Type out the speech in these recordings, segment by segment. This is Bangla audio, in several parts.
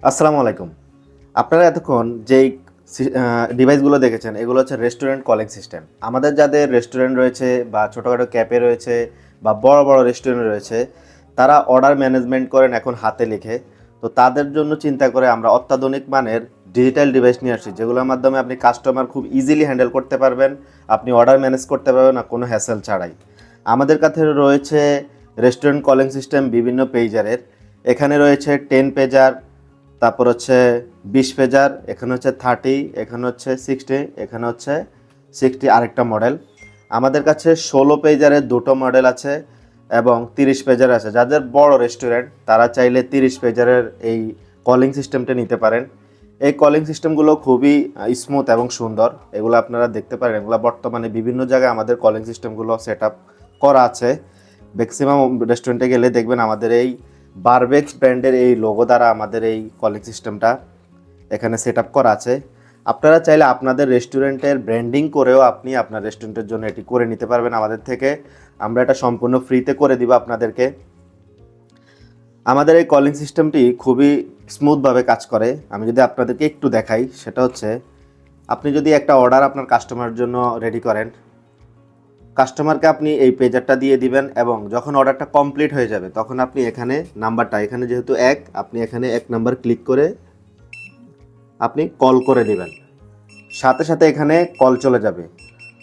আসসালামু আলাইকুম। আপনারা এতক্ষণ যেই ডিভাইসগুলো দেখেছেন এগুলো হচ্ছে রেস্টুরেন্ট কলিং সিস্টেম। আমাদের যাদের রেস্টুরেন্ট রয়েছে বা ছোটোখাটো ক্যাফে রয়েছে বা বড় বড় রেস্টুরেন্ট রয়েছে, তারা অর্ডার ম্যানেজমেন্ট করেন এখন হাতে লিখে। তো তাদের জন্য চিন্তা করে আমরা অত্যাধুনিক মানের ডিজিটাল ডিভাইস নিয়ে আসছি, যেগুলোর মাধ্যমে আপনি কাস্টমার খুব ইজিলি হ্যান্ডেল করতে পারবেন, আপনি অর্ডার ম্যানেজ করতে পারবেন না কোনো হ্যাসেল ছাড়াই। আমাদের কাছে রয়েছে রেস্টুরেন্ট কলিং সিস্টেম বিভিন্ন পেজারের। এখানে রয়েছে 10 পেজার, তারপর হচ্ছে 20 পেজার, এখানে হচ্ছে 30, এখানে হচ্ছে 60, এখানে হচ্ছে 60 আরেকটা মডেল। আমাদের কাছে 16 পেজারের দুটো মডেল আছে এবং 30 পেজার আছে। যাদের বড় রেস্টুরেন্ট তারা চাইলে 30 পেজারের এই কলিং সিস্টেমটা নিতে পারেন। এই কলিং সিস্টেমগুলো খুবই স্মুথ এবং সুন্দর, এগুলো আপনারা দেখতে পারেন। এগুলো বর্তমানে বিভিন্ন জায়গায় আমাদের কলিং সিস্টেমগুলো সেট আপ করা আছে। ম্যাক্সিমাম রেস্টুরেন্টে গেলে দেখবেন আমাদের এই বারবেক্স ব্র্যান্ডের এই লোগো দ্বারা আমাদের এই কলিং সিস্টেমটা এখানে সেট আপ করা আছে। আপনারা চাইলে আপনাদের রেস্টুরেন্টের ব্র্যান্ডিং করেও আপনি আপনার রেস্টুরেন্টের জন্য এটি করে নিতে পারবেন আমাদের থেকে। আমরা এটা সম্পূর্ণ ফ্রিতে করে দিব আপনাদেরকে। আমাদের এই কলিং সিস্টেমটি খুবই স্মুথভাবে কাজ করে। আমি যদি আপনাদেরকে একটু দেখাই, সেটা হচ্ছে আপনি যদি একটা অর্ডার আপনার কাস্টমারের জন্য রেডি করেন, কাস্টমারকে আপনি এই পেজারটা দিয়ে দিবেন এবং যখন অর্ডারটা কমপ্লিট হয়ে যাবে তখন আপনি এখানে নাম্বারটা, এখানে যেহেতু আপনি এখানে 1 নাম্বার ক্লিক করে আপনি কল করে দিবেন। সাথে সাথে এখানে কল চলে যাবে।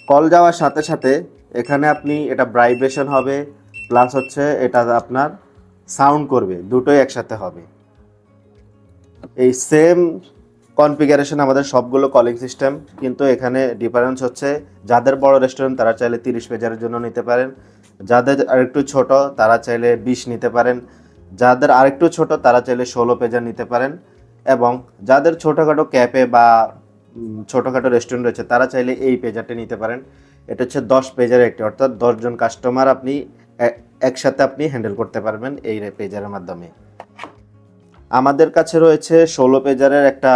কল যাওয়ার সাথে সাথে এখানে আপনি এটা ভাইব্রেশন হবে, প্লাস হচ্ছে এটা আপনার সাউন্ড করবে, দুটোই একসাথে হবে। এই সেম কনফিগারেশন আমাদের সবগুলো কলিং সিস্টেম, কিন্তু এখানে ডিফারেন্স হচ্ছে যাদের বড় রেস্টুরেন্ট তারা চাইলে 30 পেজারের জন্য নিতে পারেন, যাদের আরেকটু ছোট তারা চাইলে 20 নিতে পারেন, যাদের আরেকটু ছোট তারা চাইলে 16 পেজার নিতে পারেন, এবং যাদের ছোটোখাটো ক্যাফে বা ছোটোখাটো রেস্টুরেন্ট রয়েছে তারা চাইলে এই পেজারটা নিতে পারেন। এটা হচ্ছে 10 পেজারের একটি, অর্থাৎ 10 জন কাস্টমার আপনি একসাথে আপনি হ্যান্ডেল করতে পারবেন এই পেজারের মাধ্যমে। আমাদের কাছে রয়েছে 16 পেজারের একটা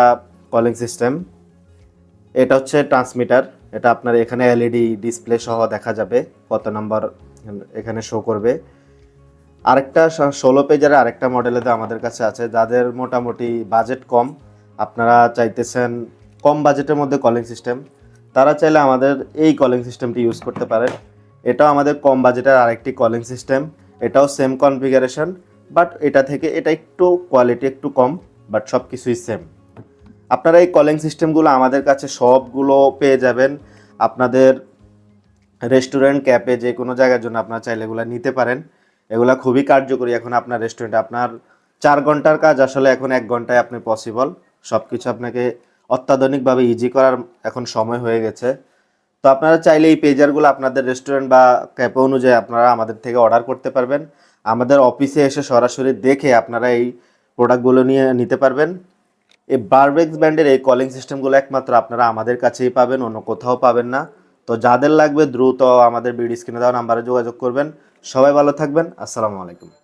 কলিং সিস্টেম। এটা হচ্ছে ট্রান্সমিটার। এটা আপনার এখানে এলইডি ডিসপ্লে সহ দেখা যাবে কত নাম্বার এখানে শো করবে। আরেকটা 16 পেজারের আরেকটা মডেলে তো আমাদের কাছে আছে। যাদের মোটামুটি বাজেট কম, আপনারা চাইতেছেন কম বাজেটের মধ্যে কলিং সিস্টেম, তারা চাইলে আমাদের এই কলিং সিস্টেমটি ইউজ করতে পারেন। এটাও আমাদের কম বাজেটের আরেকটি কলিং সিস্টেম। এটাও সেম কনফিগারেশন, বাট এটা থেকে এটা একটু কোয়ালিটি একটু কম, বাট সব কিছুই সেম। আপনারা এই কলিং সিস্টেমগুলো আমাদের কাছে সবগুলো পেয়ে যাবেন। আপনাদের রেস্টুরেন্ট ক্যাফে যে কোনো জায়গার জন্য আপনারা চাইলে এগুলো নিতে পারেন। এগুলো খুবই কার্যকরী। এখন আপনার রেস্টুরেন্টে আপনার 4 ঘন্টার কাজ আসলে এখন 1 ঘন্টায় আপনি পসিবল। সব কিছু আপনাকে অত্যাধুনিকভাবে ইজি করার এখন সময় হয়ে গেছে। তো আপনারা চাইলে এই পেজারগুলো আপনাদের রেস্টুরেন্ট বা ক্যাফে অনুযায়ী আপনারা আমাদের থেকে অর্ডার করতে পারবেন। আমাদের অফিসে এসে সরাসরি দেখে আপনারা এই প্রোডাক্টগুলো নিয়ে নিতে পারবেন। এই বারবেক্স ব্র্যান্ডের এই কলিং সিস্টেমগুলো একমাত্র আপনারা আমাদের কাছেই পাবেন, অন্য কোথাও পাবেন না। তো যাদের লাগবে দ্রুত আমাদের ভিডিও স্ক্রিনে দেওয়া নাম্বারে যোগাযোগ করবেন। সবাই ভালো থাকবেন। আসসালামু আলাইকুম।